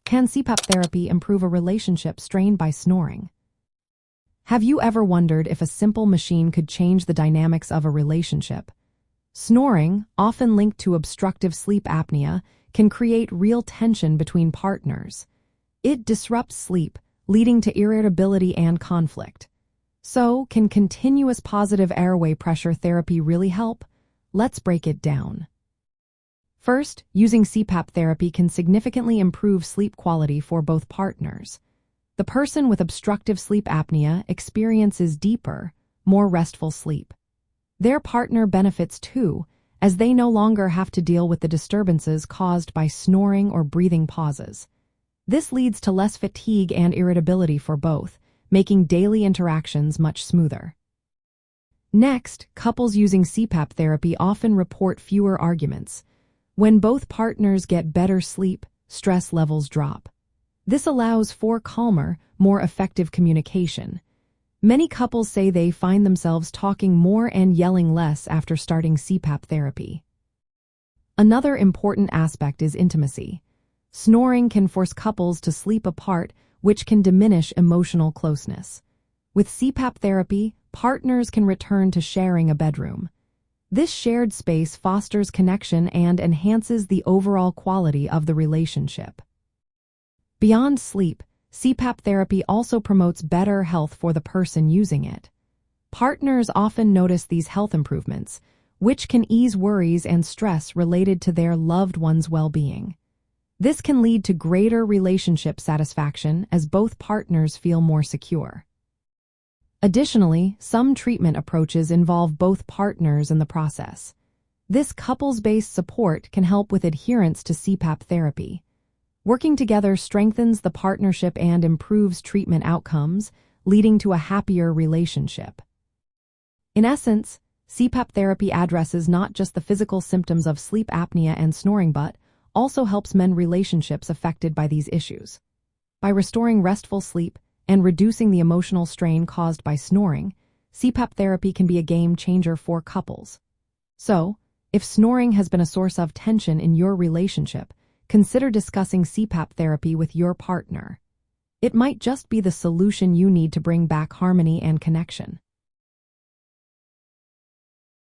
Can CPAP therapy improve a relationship strained by snoring? Have you ever wondered if a simple machine could change the dynamics of a relationship? Snoring, often linked to obstructive sleep apnea, can create real tension between partners. It disrupts sleep, leading to irritability and conflict. So, can continuous positive airway pressure therapy really help? Let's break it down. First, using CPAP therapy can significantly improve sleep quality for both partners. The person with obstructive sleep apnea experiences deeper, more restful sleep. Their partner benefits too, as they no longer have to deal with the disturbances caused by snoring or breathing pauses. This leads to less fatigue and irritability for both, making daily interactions much smoother. Next, couples using CPAP therapy often report fewer arguments. When both partners get better sleep, stress levels drop. This allows for calmer, more effective communication. Many couples say they find themselves talking more and yelling less after starting CPAP therapy. Another important aspect is intimacy. Snoring can force couples to sleep apart, which can diminish emotional closeness. With CPAP therapy, partners can return to sharing a bedroom. This shared space fosters connection and enhances the overall quality of the relationship. Beyond sleep, CPAP therapy also promotes better health for the person using it. Partners often notice these health improvements, which can ease worries and stress related to their loved one's well-being. This can lead to greater relationship satisfaction as both partners feel more secure. Additionally, some treatment approaches involve both partners in the process. This couples-based support can help with adherence to CPAP therapy. Working together strengthens the partnership and improves treatment outcomes, leading to a happier relationship. In essence, CPAP therapy addresses not just the physical symptoms of sleep apnea and snoring but also helps mend relationships affected by these issues. By restoring restful sleep and reducing the emotional strain caused by snoring, CPAP therapy can be a game changer for couples. So, if snoring has been a source of tension in your relationship, consider discussing CPAP therapy with your partner. It might just be the solution you need to bring back harmony and connection.